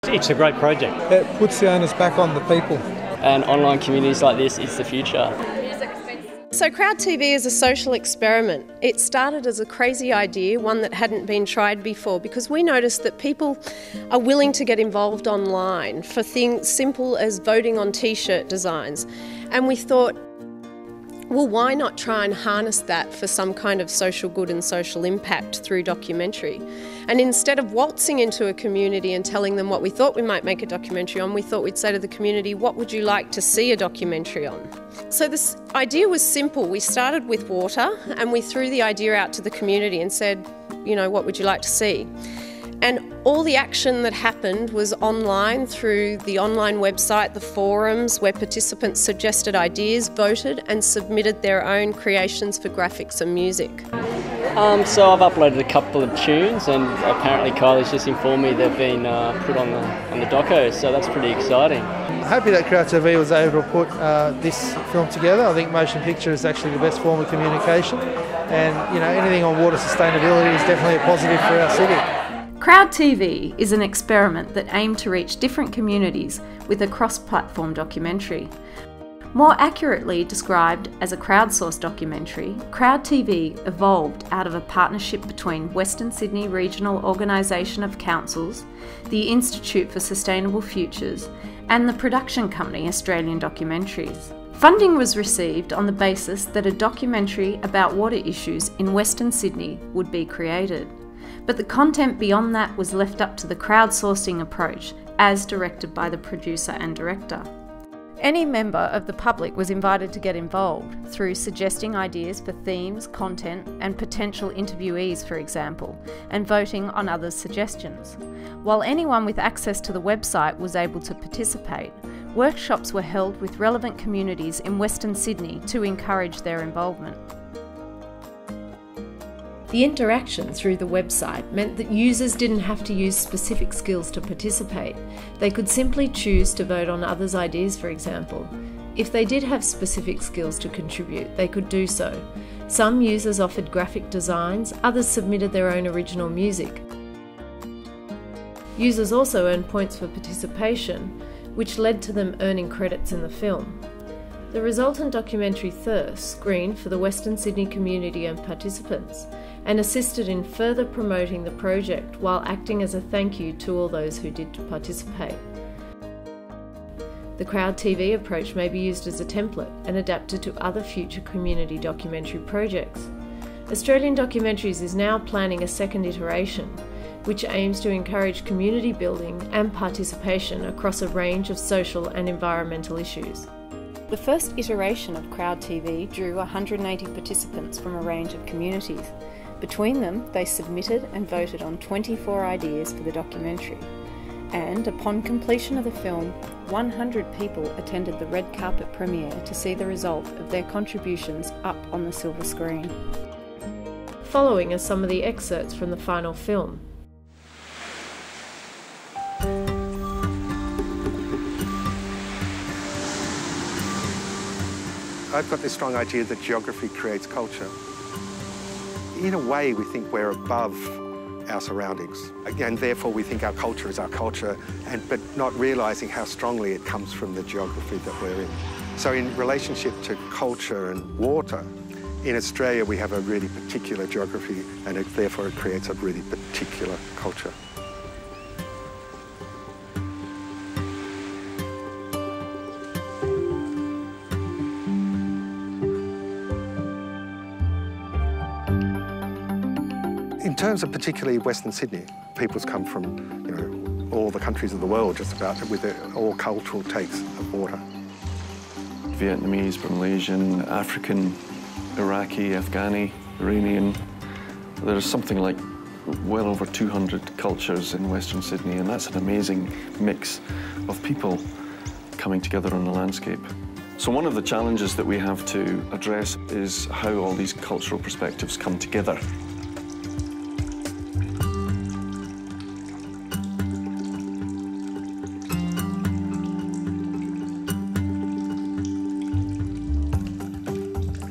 It's a great project. It puts the onus back on the people. And online communities like this is the future. So CrowdTV is a social experiment. It started as a crazy idea, one that hadn't been tried before, because we noticed that people are willing to get involved online for things simple as voting on t-shirt designs. And we thought, well, why not try and harness that for some kind of social good and social impact through documentary? And instead of waltzing into a community and telling them what we thought we might make a documentary on, we thought we'd say to the community, what would you like to see a documentary on? So this idea was simple. We started with water and we threw the idea out to the community and said, you know, what would you like to see? And all the action that happened was online through the online website, the forums, where participants suggested ideas, voted and submitted their own creations for graphics and music. So I've uploaded a couple of tunes, and apparently Kylie's just informed me they've been put on the doco, so that's pretty exciting. Happy that CrowdTV was able to put this film together. I think motion picture is actually the best form of communication, and you know, anything on water sustainability is definitely a positive for our city. CrowdTV is an experiment that aimed to reach different communities with a cross-platform documentary. More accurately described as a crowdsourced documentary, CrowdTV evolved out of a partnership between Western Sydney Regional Organisation of Councils, the Institute for Sustainable Futures, and the production company Australian Documentaries. Funding was received on the basis that a documentary about water issues in Western Sydney would be created. But the content beyond that was left up to the crowdsourcing approach, as directed by the producer and director. Any member of the public was invited to get involved through suggesting ideas for themes, content, and potential interviewees, for example, and voting on others' suggestions. While anyone with access to the website was able to participate, workshops were held with relevant communities in Western Sydney to encourage their involvement. The interaction through the website meant that users didn't have to use specific skills to participate. They could simply choose to vote on others' ideas, for example. If they did have specific skills to contribute, they could do so. Some users offered graphic designs, others submitted their own original music. Users also earned points for participation, which led to them earning credits in the film. The resultant documentary Thirst screened for the Western Sydney community and participants, and assisted in further promoting the project while acting as a thank you to all those who did participate. The CrowdTV approach may be used as a template and adapted to other future community documentary projects. Australian Documentaries is now planning a second iteration, which aims to encourage community building and participation across a range of social and environmental issues. The first iteration of CrowdTV drew 180 participants from a range of communities. Between them, they submitted and voted on 24 ideas for the documentary. And upon completion of the film, 100 people attended the red carpet premiere to see the result of their contributions up on the silver screen. Following are some of the excerpts from the final film. I've got this strong idea that geography creates culture. In a way, we think we're above our surroundings, and therefore we think our culture is our culture, but not realising how strongly it comes from the geography that we're in. So in relationship to culture and water, in Australia we have a really particular geography, and therefore it creates a really particular culture. In terms of particularly Western Sydney, people's come from, you know, all the countries of the world just about, with all cultural takes of water. Vietnamese, Malaysian, African, Iraqi, Afghani, Iranian. There's something like well over 200 cultures in Western Sydney, and that's an amazing mix of people coming together on the landscape. So one of the challenges that we have to address is how all these cultural perspectives come together.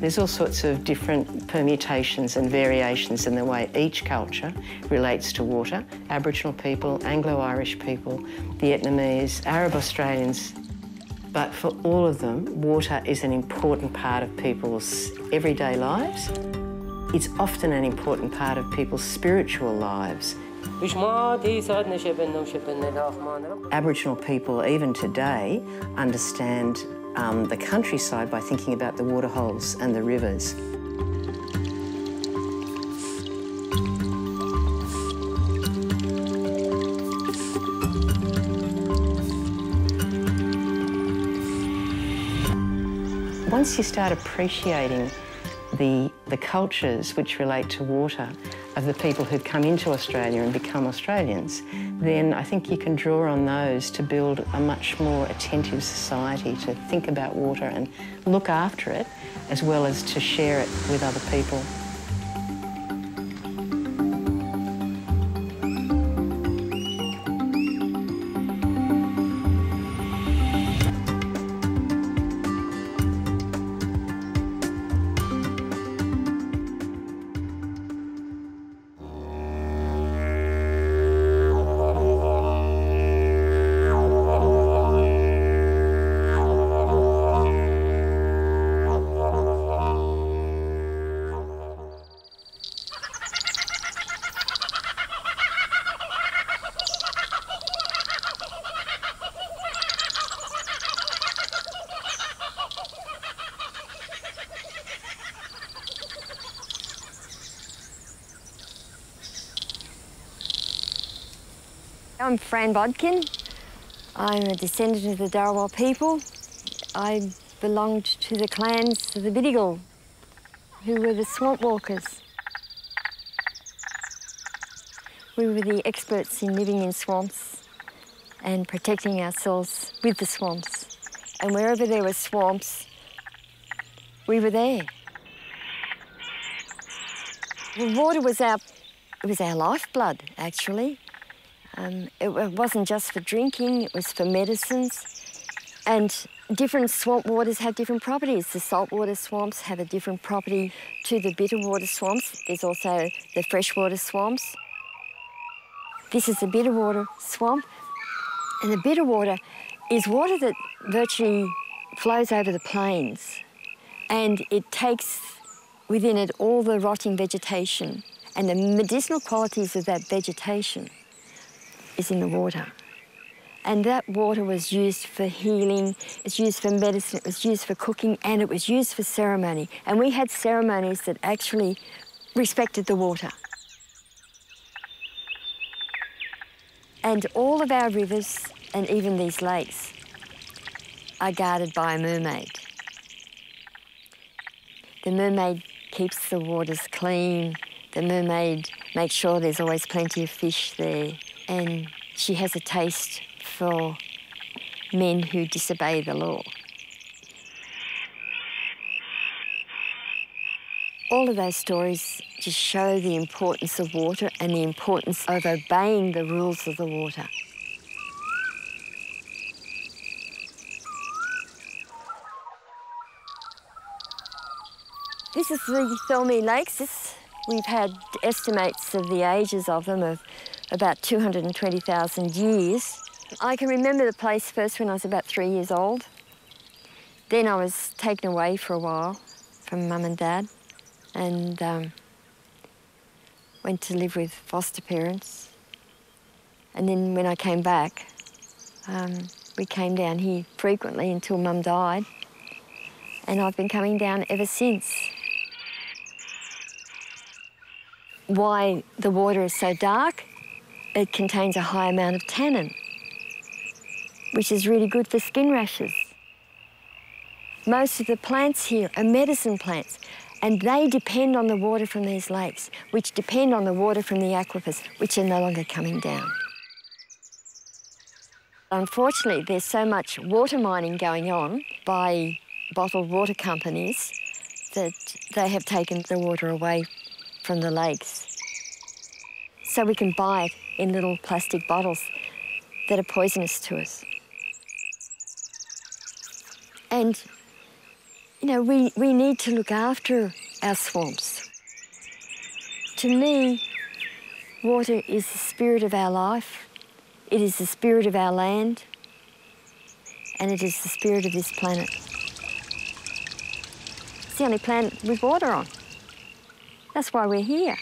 There's all sorts of different permutations and variations in the way each culture relates to water. Aboriginal people, Anglo-Irish people, Vietnamese, Arab Australians. But for all of them, water is an important part of people's everyday lives. It's often an important part of people's spiritual lives. Aboriginal people, even today, understand the countryside by thinking about the waterholes and the rivers. Once you start appreciating the cultures which relate to water of the people who've come into Australia and become Australians, then I think you can draw on those to build a much more attentive society, to think about water and look after it, as well as to share it with other people. I'm Fran Bodkin. I'm a descendant of the Dharawal people. I belonged to the clans of the Bidigal, who were the swamp walkers. We were the experts in living in swamps and protecting ourselves with the swamps. And wherever there were swamps, we were there. The water was our lifeblood, actually. It wasn't just for drinking, it was for medicines. And different swamp waters have different properties. The saltwater swamps have a different property to the bitter water swamps. There's also the freshwater swamps. This is the bitter water swamp. And the bitter water is water that virtually flows over the plains. And it takes within it all the rotting vegetation. And the medicinal qualities of that vegetation is in the water. And that water was used for healing, it's used for medicine, it was used for cooking, and it was used for ceremony. And we had ceremonies that actually respected the water. And all of our rivers, and even these lakes, are guarded by a mermaid. The mermaid keeps the waters clean, the mermaid makes sure there's always plenty of fish there, and she has a taste for men who disobey the law. All of those stories just show the importance of water and the importance of obeying the rules of the water. This is the Thelmy Lakes. We've had estimates of the ages of them of about 220,000 years. I can remember the place first when I was about 3 years old. Then I was taken away for a while from Mum and Dad and went to live with foster parents. And then when I came back, we came down here frequently until Mum died. And I've been coming down ever since. Why the water is so dark? It contains a high amount of tannin, which is really good for skin rashes. Most of the plants here are medicine plants, and they depend on the water from these lakes, which depend on the water from the aquifers, which are no longer coming down. Unfortunately, there's so much water mining going on by bottled water companies that they have taken the water away from the lakes. So we can buy it in little plastic bottles that are poisonous to us. And You know, we need to look after our swamps. To me, water is the spirit of our life, it is the spirit of our land, and it is the spirit of this planet. It's the only planet with water on. That's why we're here.